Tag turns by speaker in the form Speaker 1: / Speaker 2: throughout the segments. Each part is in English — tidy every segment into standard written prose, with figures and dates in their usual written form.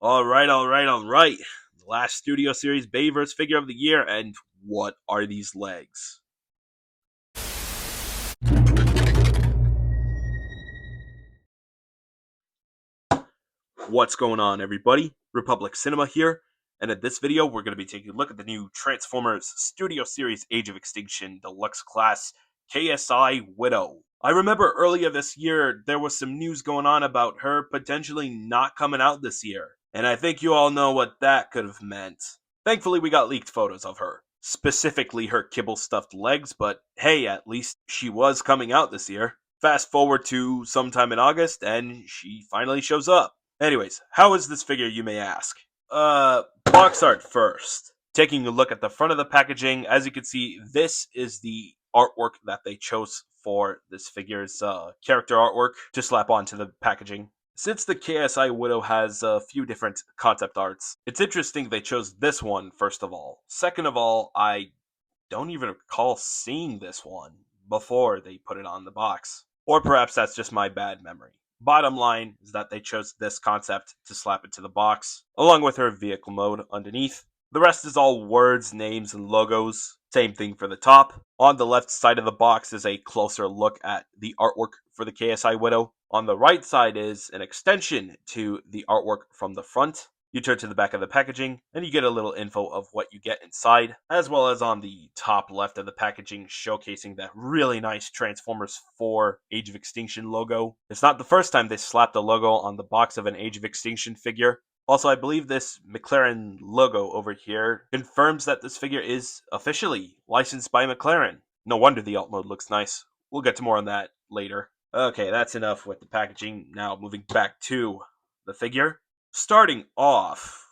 Speaker 1: All right. The last Studio Series Bayverse figure of the year, and what are these legs? What's going on, everybody? Republic Cinema here, and in this video, we're going to be taking a look at the new Transformers Studio Series Age of Extinction Deluxe Class KSI Widow. I remember earlier this year, there was some news going on about her potentially not coming out this year, and I think you all know what that could have meant. Thankfully, we got leaked photos of her, specifically her kibble stuffed legs, but hey, at least she was coming out this year. Fast forward to sometime in August, and she finally shows up. Anyways, how is this figure, you may ask? Box art first. Taking a look at the front of the packaging, as you can see, this is the artwork that they chose for this figure's character artwork to slap onto the packaging. Since the KSI Widow has a few different concept arts, it's interesting they chose this one, first of all. Second of all, I don't even recall seeing this one before they put it on the box. Or perhaps that's just my bad memory. Bottom line is that they chose this concept to slap into the box, along with her vehicle mode underneath. The rest is all words, names, and logos. Same thing for the top. On the left side of the box is a closer look at the artwork for the KSI Widow. On the right side is an extension to the artwork from the front. You turn to the back of the packaging, and you get a little info of what you get inside, as well as on the top left of the packaging, showcasing that really nice Transformers 4 Age of Extinction logo. It's not the first time they slapped a logo on the box of an Age of Extinction figure. Also, I believe this McLaren logo over here confirms that this figure is officially licensed by McLaren. No wonder the alt mode looks nice. We'll get to more on that later. Okay, that's enough with the packaging. Now moving back to the figure. Starting off,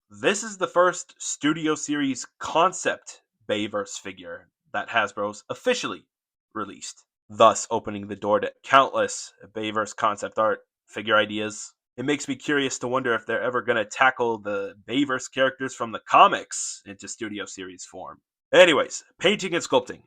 Speaker 1: this is the first Studio Series concept Bayverse figure that Hasbro's officially released, thus opening the door to countless Bayverse concept art figure ideas. It makes me curious to wonder if they're ever going to tackle the Bayverse characters from the comics into Studio Series form. Anyways, painting and sculpting.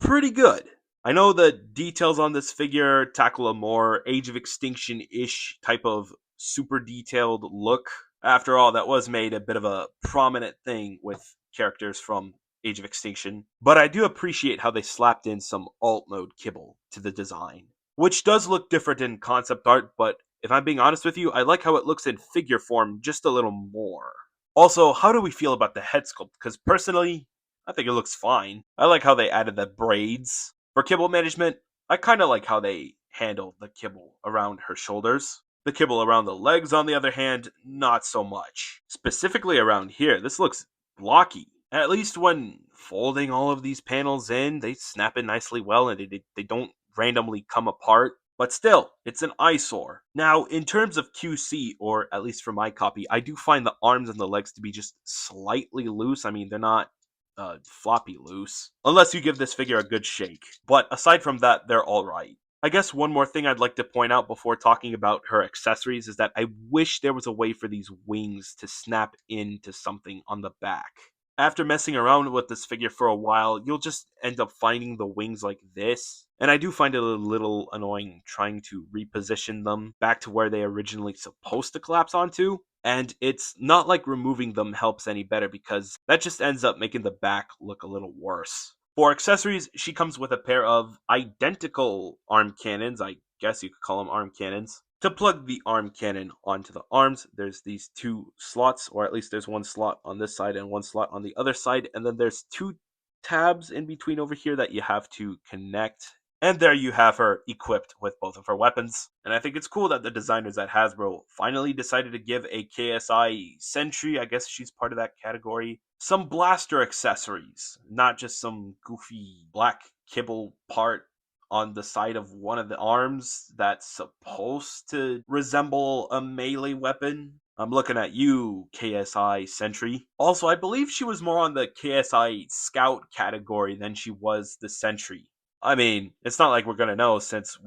Speaker 1: Pretty good. I know the details on this figure tackle a more Age of Extinction-ish type of super detailed look. After all, that was made a bit of a prominent thing with characters from Age of Extinction. But I do appreciate how they slapped in some alt mode kibble to the design, which does look different in concept art, but if I'm being honest with you, I like how it looks in figure form just a little more. Also, how do we feel about the head sculpt? Because personally, I think it looks fine. I like how they added the braids. For kibble management, I kind of like how they handled the kibble around her shoulders. The kibble around the legs, on the other hand, not so much. Specifically around here, this looks blocky. At least when folding all of these panels in, they snap in nicely well and they don't randomly come apart. But still, it's an eyesore. Now, in terms of QC, or at least for my copy, I do find the arms and the legs to be just slightly loose. I mean, they're not floppy loose, unless you give this figure a good shake. But aside from that, they're alright. I guess one more thing I'd like to point out before talking about her accessories is that I wish there was a way for these wings to snap into something on the back. After messing around with this figure for a while, you'll just end up finding the wings like this. And I do find it a little annoying trying to reposition them back to where they originally supposed to collapse onto. And it's not like removing them helps any better because that just ends up making the back look a little worse. For accessories, she comes with a pair of identical arm cannons, I guess you could call them arm cannons. To plug the arm cannon onto the arms, there's these two slots, or at least there's one slot on this side and one slot on the other side, and then there's two tabs in between over here that you have to connect. And there you have her equipped with both of her weapons. And I think it's cool that the designers at Hasbro finally decided to give a KSI Sentry, I guess she's part of that category, some blaster accessories, not just some goofy black kibble part on the side of one of the arms that's supposed to resemble a melee weapon. I'm looking at you, KSI Sentry. Also, I believe she was more on the KSI Scout category than she was the Sentry. I mean, it's not like we're gonna know since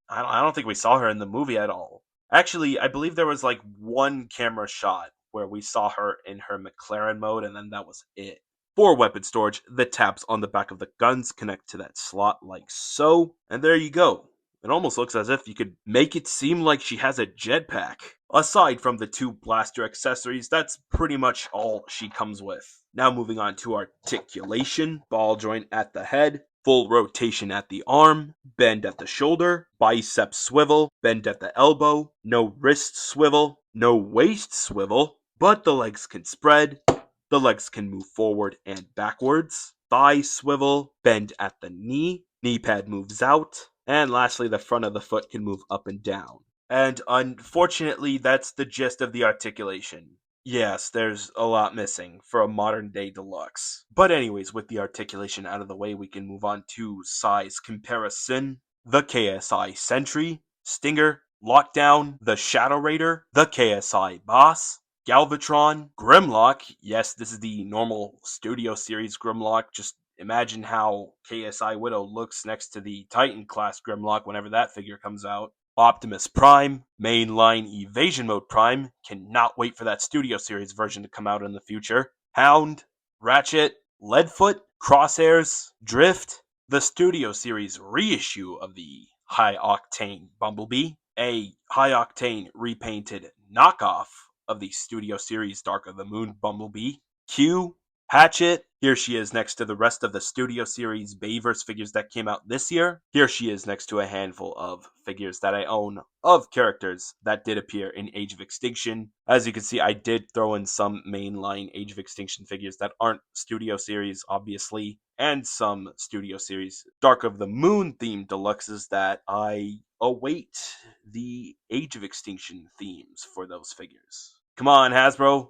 Speaker 1: I don't think we saw her in the movie at all. Actually, I believe there was like one camera shot where we saw her in her McLaren mode, and then that was it. For weapon storage, the tabs on the back of the guns connect to that slot like so, and there you go. It almost looks as if you could make it seem like she has a jetpack. Aside from the 2 blaster accessories, that's pretty much all she comes with. Now moving on to articulation, ball joint at the head, full rotation at the arm, bend at the shoulder, bicep swivel, bend at the elbow, no wrist swivel, no waist swivel, but the legs can spread, the legs can move forward and backwards, thigh swivel, bend at the knee pad moves out, and lastly the front of the foot can move up and down. And unfortunately, that's the gist of the articulation. Yes, there's a lot missing for a modern day deluxe. But anyways, with the articulation out of the way, we can move on to size comparison. The KSI Sentry, Stinger, Lockdown, the Shadow Raider, the KSI Boss, Galvatron, Grimlock. Yes, this is the normal Studio Series Grimlock. Just imagine how KSI Widow looks next to the Titan class Grimlock whenever that figure comes out. Optimus Prime, Mainline Evasion Mode Prime, cannot wait for that Studio Series version to come out in the future. Hound, Ratchet, Leadfoot, Crosshairs, Drift, the Studio Series reissue of the High Octane Bumblebee, a High Octane repainted knockoff of the Studio Series Dark of the Moon Bumblebee, Q, Hatchet. Here she is next to the rest of the Studio Series Bayverse figures that came out this year. Here she is next to a handful of figures that I own of characters that did appear in Age of Extinction. As you can see, I did throw in some mainline Age of Extinction figures that aren't Studio Series, obviously, and some Studio Series Dark of the Moon themed deluxes that I await the Age of Extinction themes for those figures. Come on, Hasbro.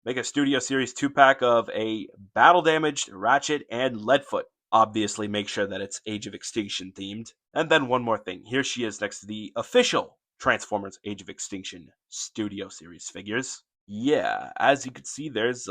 Speaker 1: Make a Studio Series 2-pack of a battle-damaged Ratchet and Leadfoot. Obviously, make sure that it's Age of Extinction themed. And then one more thing. Here she is next to the official Transformers Age of Extinction Studio Series figures. Yeah, as you can see, there's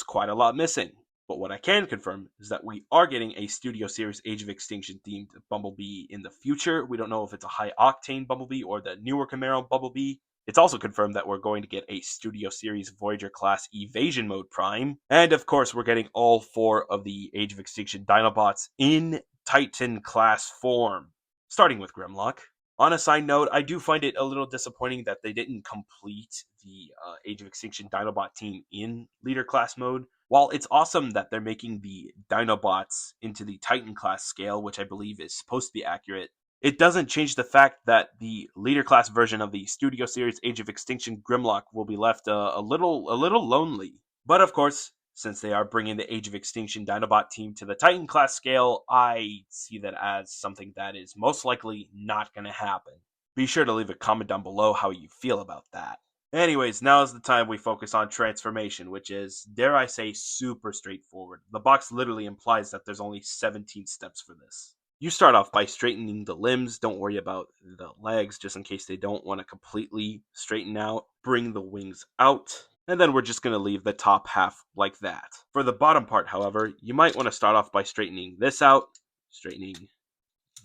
Speaker 1: quite a lot missing. But what I can confirm is that we are getting a Studio Series Age of Extinction themed Bumblebee in the future. We don't know if it's a High Octane Bumblebee or the newer Camaro Bumblebee. It's also confirmed that we're going to get a Studio Series Voyager class Evasion Mode Prime. And of course, we're getting all 4 of the Age of Extinction Dinobots in Titan class form, starting with Grimlock. On a side note, I do find it a little disappointing that they didn't complete the Age of Extinction Dinobot team in Leader class mode. While it's awesome that they're making the Dinobots into the Titan class scale, which I believe is supposed to be accurate, it doesn't change the fact that the Leader class version of the Studio Series Age of Extinction Grimlock will be left a little lonely. But of course, since they are bringing the Age of Extinction Dinobot team to the Titan class scale, I see that as something that is most likely not going to happen. Be sure to leave a comment down below how you feel about that. Anyways, now is the time we focus on transformation, which is, dare I say, super straightforward. The box literally implies that there's only 17 steps for this. You start off by straightening the limbs. Don't worry about the legs, just in case they don't want to completely straighten out. Bring the wings out, and then we're just going to leave the top half like that. For the bottom part, however, you might want to start off by straightening this out, straightening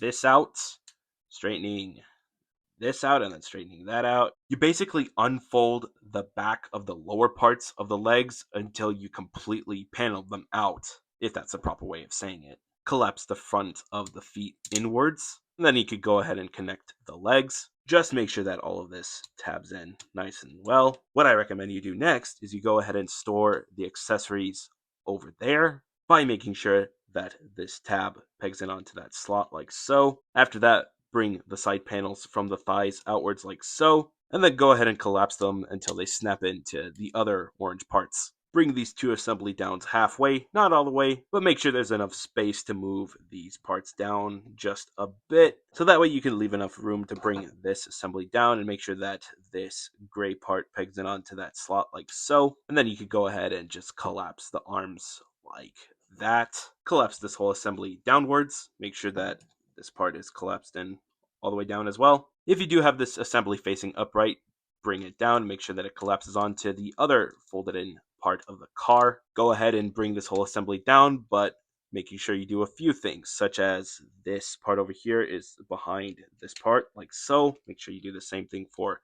Speaker 1: this out, straightening this out, and then straightening that out. You basically unfold the back of the lower parts of the legs until you completely panel them out, if that's the proper way of saying it. Collapse the front of the feet inwards, and then you could go ahead and connect the legs. Just make sure that all of this tabs in nice and well. What I recommend you do next is you go ahead and store the accessories over there by making sure that this tab pegs in onto that slot like so. After that, bring the side panels from the thighs outwards like so, and then go ahead and collapse them until they snap into the other orange parts. Bring these 2 assembly downs halfway, not all the way, but make sure there's enough space to move these parts down just a bit, so that way you can leave enough room to bring this assembly down and make sure that this gray part pegs in onto that slot like so, and then you could go ahead and just collapse the arms like that. Collapse this whole assembly downwards, make sure that this part is collapsed in all the way down as well. If you do have this assembly facing upright, bring it down and make sure that it collapses onto the other folded in part of the car. Go ahead and bring this whole assembly down, but making sure you do a few things, such as this part over here is behind this part, like so. Make sure you do the same thing for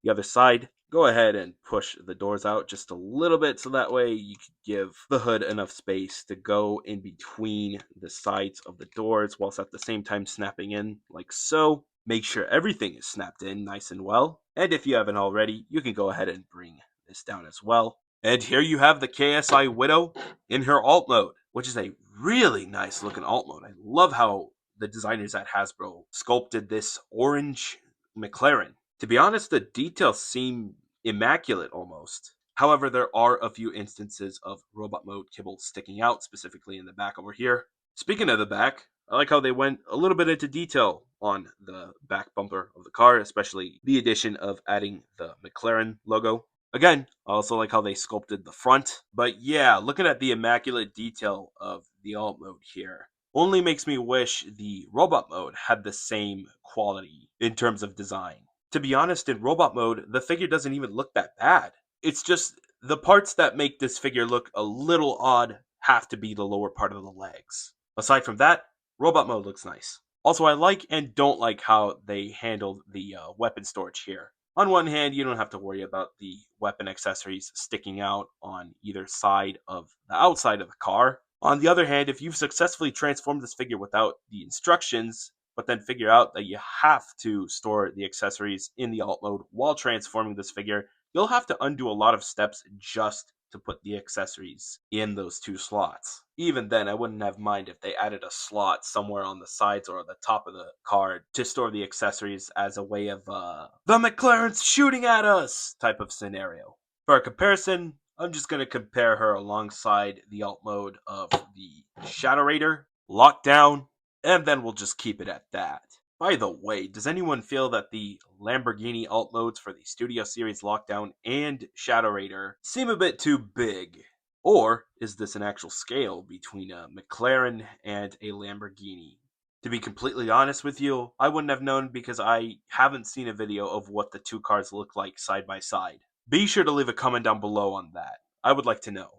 Speaker 1: the other side. Go ahead and push the doors out just a little bit, so that way you can give the hood enough space to go in between the sides of the doors, whilst at the same time snapping in, like so. Make sure everything is snapped in nice and well, and if you haven't already, you can go ahead and bring this down as well. And here you have the KSI Widow in her alt mode, which is a really nice looking alt mode. I love how the designers at Hasbro sculpted this orange McLaren. To be honest, the details seem immaculate almost. However, there are a few instances of robot mode kibble sticking out, specifically in the back over here. Speaking of the back, I like how they went a little bit into detail on the back bumper of the car, especially the addition of adding the McLaren logo. Again, I also like how they sculpted the front. But yeah, looking at the immaculate detail of the alt mode here only makes me wish the robot mode had the same quality in terms of design. To be honest, in robot mode, the figure doesn't even look that bad. It's just the parts that make this figure look a little odd have to be the lower part of the legs. Aside from that, robot mode looks nice. Also, I like and don't like how they handled the weapon storage here. On one hand, you don't have to worry about the weapon accessories sticking out on either side of the outside of the car. On the other hand, if you've successfully transformed this figure without the instructions, but then figure out that you have to store the accessories in the alt mode while transforming this figure, you'll have to undo a lot of steps just to put the accessories in those two slots. Even then, I wouldn't have mind if they added a slot somewhere on the sides or the top of the card to store the accessories as a way of the McLaren's shooting at us type of scenario. For a comparison, I'm just going to compare her alongside the alt mode of the Shadow Raider, Lockdown, and then we'll just keep it at that. By the way, does anyone feel that the Lamborghini alt modes for the Studio Series Lockdown and Shadow Raider seem a bit too big? Or is this an actual scale between a McLaren and a Lamborghini? To be completely honest with you, I wouldn't have known because I haven't seen a video of what the two cars look like side by side. Be sure to leave a comment down below on that. I would like to know.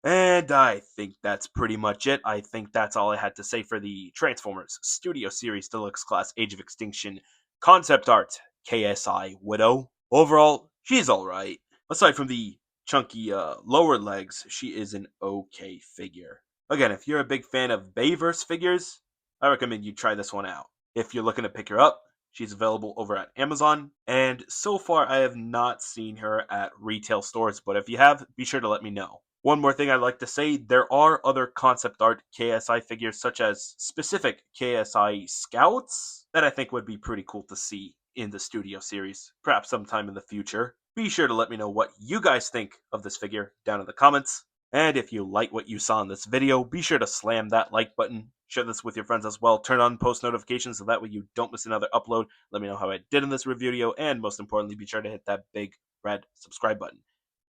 Speaker 1: And I think that's pretty much it. I think that's all I had to say for the Transformers Studio Series Deluxe Class Age of Extinction concept art KSI Widow. Overall, she's alright. Aside from the chunky lower legs, she is an okay figure. Again, if you're a big fan of Bayverse figures, I recommend you try this one out. If you're looking to pick her up, she's available over at Amazon, and so far I have not seen her at retail stores, but if you have, be sure to let me know. One more thing I'd like to say, there are other concept art KSI figures, such as specific KSI Scouts, that I think would be pretty cool to see in the Studio Series, perhaps sometime in the future. Be sure to let me know what you guys think of this figure down in the comments. And if you like what you saw in this video, be sure to slam that like button. Share this with your friends as well. Turn on post notifications so that way you don't miss another upload. Let me know how I did in this review video, and most importantly, be sure to hit that big red subscribe button.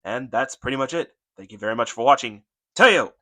Speaker 1: And that's pretty much it. Thank you very much for watching. Tayo!